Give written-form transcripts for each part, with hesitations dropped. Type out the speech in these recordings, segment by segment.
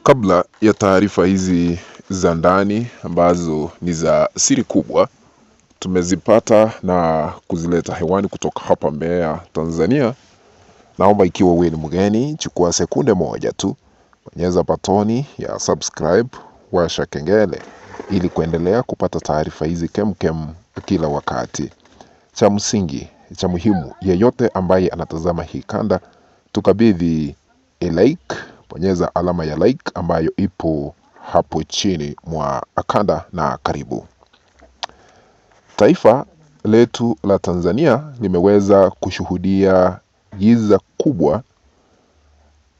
Kabla ya taarifa hizi za ndani ambazo ni za siri kubwa, tumezipata na kuzileta hewani kutoka hapa Mbeya, Tanzania. Naomba ikiwa wewe ni mgeni, chukua sekunde moja tu, bonyeza batoni ya subscribe, washa kengele ili kuendelea kupata taarifa hizi kemkem kila wakati. Cha msingi, cha muhimu, yeyote ambaye anatazama hii kanda, tukabidhi like, bonyeza alama ya like ambayo ipo hapo chini mwa kanda na karibu. Taifa letu la Tanzania limeweza kushuhudia giza kubwa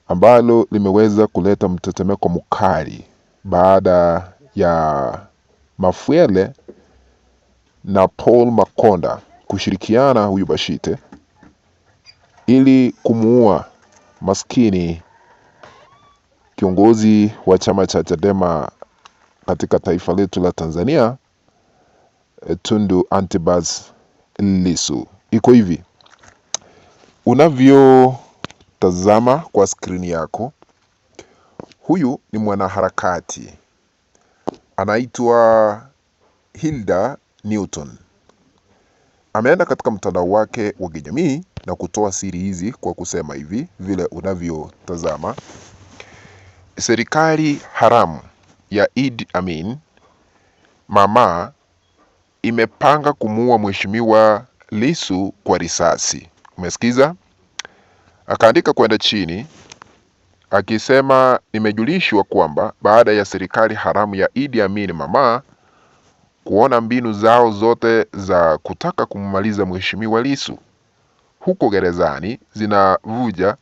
ambalo limeweza kuleta mtetemeko mkali baada ya Mafwele na Paul Makonda kushirikiana huyu Bashite ili kumuua maskini kiongozi wa chama cha Chadema katika taifa letu la Tanzania, Tundu Antipas Lissu. Iko hivi, unavyotazama kwa skrini yako, huyu ni mwanaharakati anaitwa Hilda Newton. Ameenda katika mtandao wake wa kijamii na kutoa siri hizi kwa kusema hivi, vile unavyotazama: serikali haramu ya Idi Amin mama imepanga kumuua Mheshimiwa Lissu kwa risasi. Umesikiza? Akaandika kwenda chini akisema, nimejulishwa kwamba baada ya serikali haramu ya Idi Amin mama kuona mbinu zao zote za kutaka kummaliza Mheshimiwa Lissu huko gerezani zinavuja,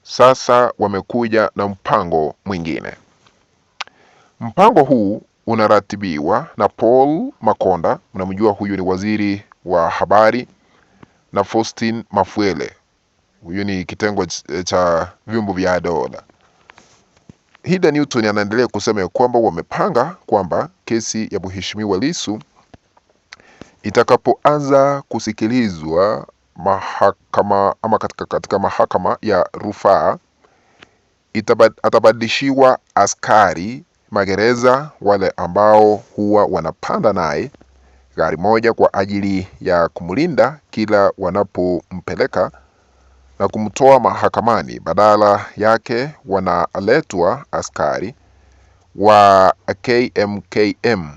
sasa wamekuja na mpango mwingine. Mpango huu unaratibiwa na Paul Makonda, unamjua huyu ni waziri wa habari, na Faustin Mafwele, huyu ni kitengo cha vyombo vya dola. Hilda Newton anaendelea kusema kwamba wamepanga kwamba kesi ya Mheshimiwa Lissu itakapoanza kusikilizwa mahakama ama katika mahakama ya rufaa, atabadilishiwa askari magereza wale ambao huwa wanapanda naye gari moja kwa ajili ya kumlinda kila wanapompeleka na kumtoa mahakamani. Badala yake wanaletwa askari wa KMKM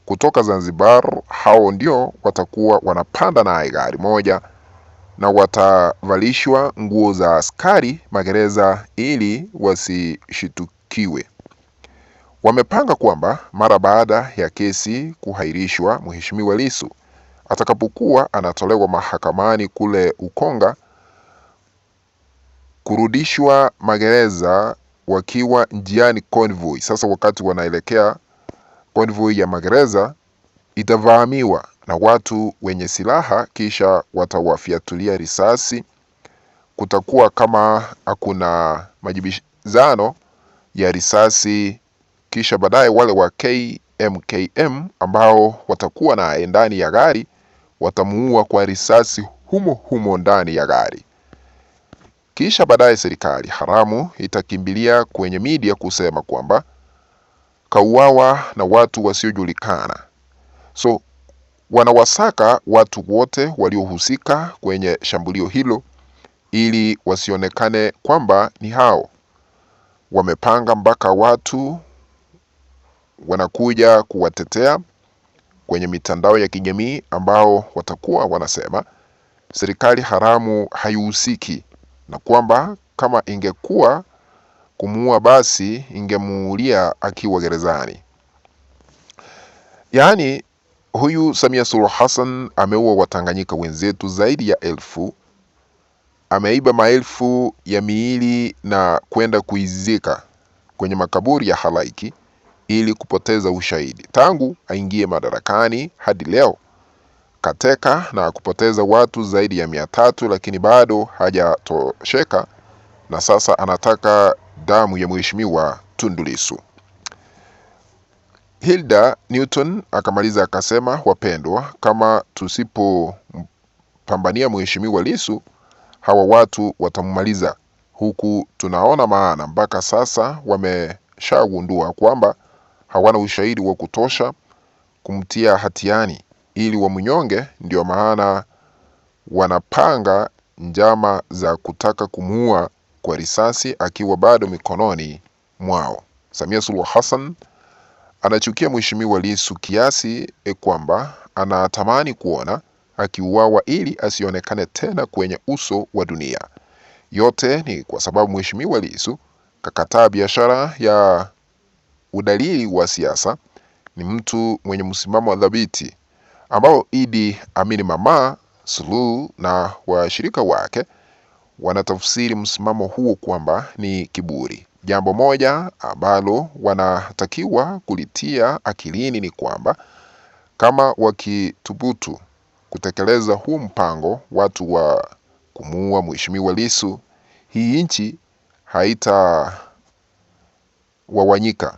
kutoka Zanzibar. Hao ndio watakuwa wanapanda naye gari moja na watavalishwa nguo za askari magereza ili wasishitukiwe. Wamepanga kwamba mara baada ya kesi kuhairishwa, Mheshimiwa Lissu atakapokuwa anatolewa mahakamani kule Ukonga, kurudishwa magereza wakiwa njiani convoy. Sasa wakati wanaelekea convoy ya magereza itavamiwa na watu wenye silaha, kisha watawafyatulia risasi. Kutakuwa kama hakuna majibizano ya risasi, kisha baadaye wale wa KMKM ambao watakuwa na ndani ya gari watamuua kwa risasi humo humo ndani ya gari. Kisha baadaye serikali haramu itakimbilia kwenye media kusema kwamba kauawa na watu wasiojulikana. So wanawasaka watu wote waliohusika kwenye shambulio hilo ili wasionekane kwamba ni hao. Wamepanga mpaka watu wanakuja kuwatetea kwenye mitandao ya kijamii ambao watakuwa wanasema serikali haramu haihusiki, na kwamba kama ingekuwa kumuua basi ingemuulia akiwa gerezani. Yaani huyu Samia Suluhu Hassan ameua Watanganyika wenzetu zaidi ya 1000, ameiba maelfu ya miili na kwenda kuizika kwenye makaburi ya halaiki ili kupoteza ushahidi. Tangu aingie madarakani hadi leo kateka na kupoteza watu zaidi ya 300, lakini bado hajatosheka na sasa anataka damu ya Mheshimiwa Tundu Lissu. Hilda Newton akamaliza akasema, wapendwa, kama tusipopambania Mheshimiwa Lissu hawa watu watammaliza, huku tunaona maana mpaka sasa wameshagundua kwamba hawana ushahidi wa kutosha kumtia hatiani ili wamnyonge, ndio maana wanapanga njama za kutaka kumuua kwa risasi akiwa bado mikononi mwao. Samia Suluhu Hassan anachukia Mheshimiwa Lissu kiasi kwamba anatamani kuona akiuawa ili asionekane tena kwenye uso wa dunia. Yote ni kwa sababu Mheshimiwa Lissu kakataa biashara ya udalili wa siasa. Ni mtu mwenye msimamo dhabiti ambao Idi Amin Mama Suluhu na washirika wake wanatafsiri msimamo huo kwamba ni kiburi. Jambo moja ambalo wanatakiwa kulitia akilini ni kwamba kama wakithubutu kutekeleza huu mpango watu wa kumuua Mheshimiwa Lissu, hii nchi haitawawanyika.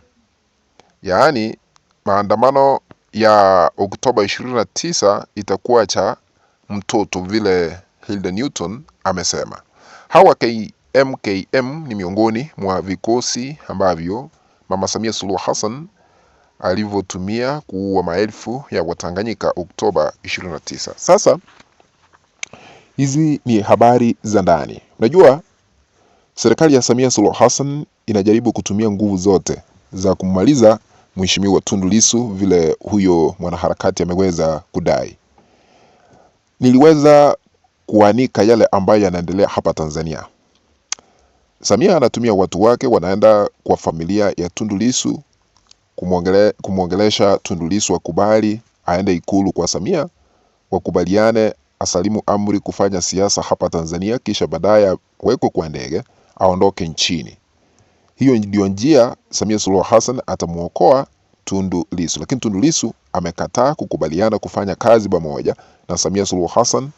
Yaani maandamano ya Oktoba 29 itakuwa cha mtoto, vile Hilda Newton amesema. Hawa KMKM ni miongoni mwa vikosi ambavyo Mama Samia Suluhu Hassan alivyotumia kuua maelfu ya Watanganyika Oktoba 29. Sasa hizi ni habari za ndani. Unajua serikali ya Samia Suluhu Hassan inajaribu kutumia nguvu zote za kummaliza Mheshimiwa Tundu Lissu, vile huyo mwanaharakati ameweza kudai. Niliweza kuanika yale ambayo yanaendelea hapa Tanzania. Samia anatumia watu wake, wanaenda kwa familia ya Tundu Lissu kumwongelesha Tundu Lissu akubali aende Ikulu kwa Samia, wakubaliane asalimu amri kufanya siasa hapa Tanzania, kisha baadaye awekwe kwa ndege aondoke nchini. Hiyo ndio njia Samia Suluhu Hassan atamuokoa Tundu Lissu. Lakini Tundu Lissu amekataa kukubaliana kufanya kazi pamoja na Samia Suluhu Hassan,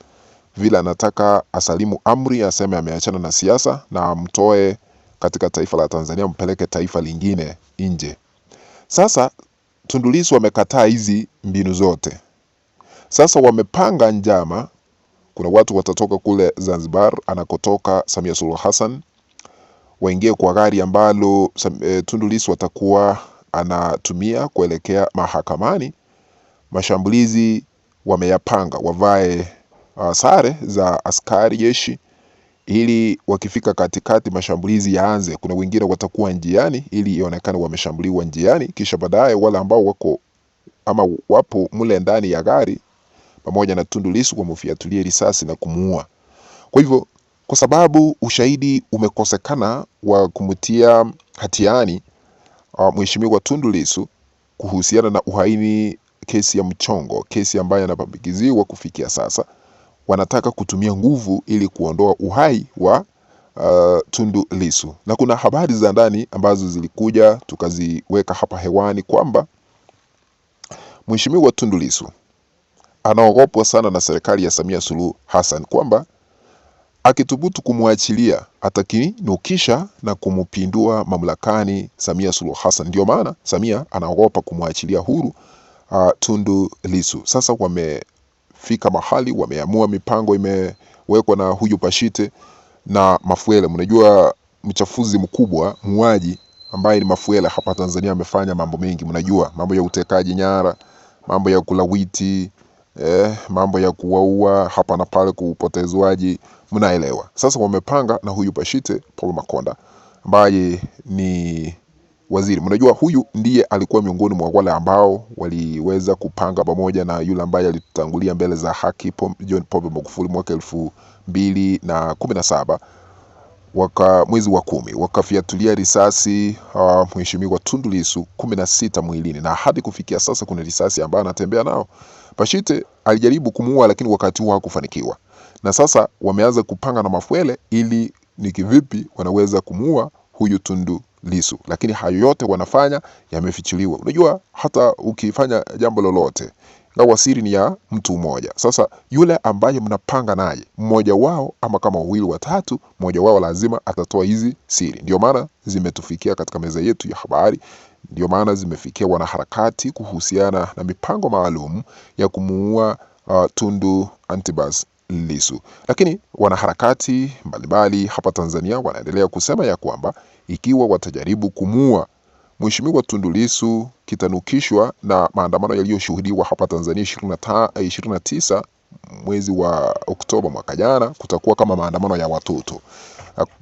vile anataka asalimu amri, aseme ameachana na siasa na amtoe katika taifa la Tanzania, mpeleke taifa lingine nje. Sasa Tundu Lissu amekataa hizi mbinu zote. Sasa wamepanga njama. Kuna watu watatoka kule Zanzibar anakotoka Samia Suluhu Hassan, waingie kwa gari ambalo Tundu Lissu atakuwa anatumia kuelekea mahakamani. Mashambulizi wameyapanga, wavae sare za askari jeshi ili wakifika katikati mashambulizi yaanze. Kuna wengine watakuwa njiani ili ionekane wameshambuliwa njiani, kisha baadaye wale ambao wako ama wapo mule ndani ya gari pamoja na Tundu Lissu wamfiatulie risasi na kumuua. Kwa hivyo, kwa sababu ushahidi umekosekana wa kumtia hatiani Mheshimiwa Tundu Lissu kuhusiana na uhaini, kesi ya mchongo, kesi ambayo anapambikiziwa kufikia sasa, wanataka kutumia nguvu ili kuondoa uhai wa Tundu Lissu. Na kuna habari za ndani ambazo zilikuja tukaziweka hapa hewani kwamba Mheshimiwa Tundu Lissu anaogopwa sana na serikali ya Samia Suluhu Hassan, kwamba akithubutu kumwachilia atakinukisha na kumupindua mamlakani Samia Suluhu Hassan. Ndio maana Samia anaogopa kumwachilia huru Tundu Lissu. Sasa wamefika mahali wameamua, mipango imewekwa na huyu Pashite na Mafuele. Mnajua mchafuzi mkubwa, muuaji ambaye ni Mafuele hapa Tanzania amefanya mambo mengi. Mnajua mambo ya utekaji nyara, mambo ya kulawiti, mambo ya kuwaua hapa na pale, kupotezwaji, mnaelewa. Sasa wamepanga na huyu Pashite Paul Makonda ambaye ni waziri. Mnajua huyu ndiye alikuwa miongoni mwa wale ambao waliweza kupanga pamoja na yule ambaye alitangulia mbele za haki John Pombe Magufuli mwaka 2017 mwezi wa 10, wakafiatulia risasi Mheshimiwa Tundu Lissu 16 mwilini, na hadi kufikia sasa kuna risasi ambayo anatembea nao. Pashite alijaribu kumuua lakini wakati huo hakufanikiwa. Na sasa wameanza kupanga na Mafuele ili ni kivipi wanaweza kumuua huyu Tundu Lissu, lakini hayo yote wanafanya yamefichuliwa. Unajua hata ukifanya jambo lolote ingawa siri ni ya mtu mmoja, sasa yule ambaye mnapanga naye mmoja wao ama kama wawili watatu, mmoja wao lazima atatoa hizi siri. Ndio maana zimetufikia katika meza yetu ya habari, ndio maana zimefikia wanaharakati kuhusiana na mipango maalum ya kumuua Tundu Antipas Lissu. Lakini wanaharakati mbalimbali hapa Tanzania wanaendelea kusema ya kwamba ikiwa watajaribu kumuua Mheshimiwa Tundu Lissu kitanukishwa na maandamano yaliyoshuhudiwa hapa Tanzania 29 mwezi wa Oktoba mwaka jana. Kutakuwa kama maandamano ya watoto.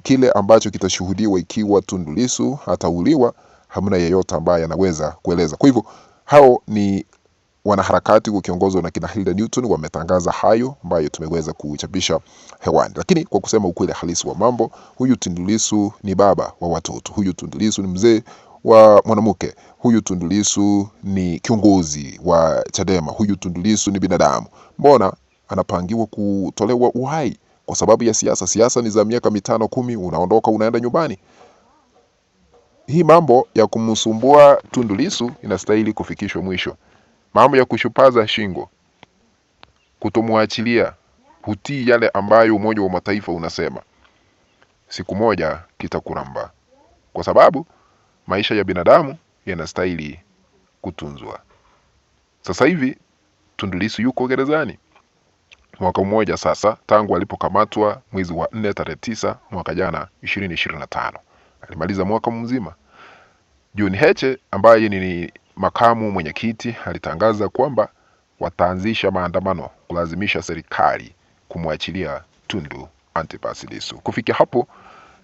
Kile ambacho kitashuhudiwa ikiwa Tundu Lissu atauliwa, hamna yeyote ambaye anaweza kueleza. Kwa hivyo hao ni wanaharakati wakiongozwa na kina Hilda Newton wametangaza hayo ambayo tumeweza kuchapisha hewani. Lakini kwa kusema ukweli halisi wa mambo, huyu Tundu Lissu ni baba wa watoto. Huyu Tundu Lissu ni mzee wa mwanamke. Huyu Tundu Lissu ni kiongozi wa Chadema. Huyu Tundu Lissu ni binadamu. Mbona anapangiwa kutolewa uhai kwa sababu ya siasa? Siasa ni za miaka 5, 10, unaondoka unaenda nyumbani. Hii mambo ya kumsumbua Tundu Lissu inastahili kufikishwa mwisho. Mambo ya kushupaza shingo, kutomwachilia, hutii yale ambayo Umoja wa Mataifa unasema, siku moja kitakuramba, kwa sababu maisha ya binadamu yanastahili kutunzwa. Sasa hivi Tundu Lissu yuko gerezani mwaka mmoja sasa tangu alipokamatwa mwezi wa 4 tarehe 9 mwaka jana 2025. Alimaliza mwaka mzima. John Heche ambaye ni makamu mwenyekiti alitangaza kwamba wataanzisha maandamano kulazimisha serikali kumwachilia Tundu Antipas Lissu. Kufikia hapo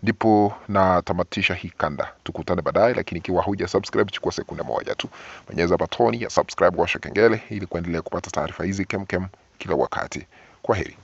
ndipo natamatisha hii kanda. Tukutane baadaye, lakini ikiwa huja subscribe, chukua sekunde moja tu. Bonyeza batoni ya subscribe, washa kengele ili kuendelea kupata taarifa hizi kemkem kila wakati. Kwaheri.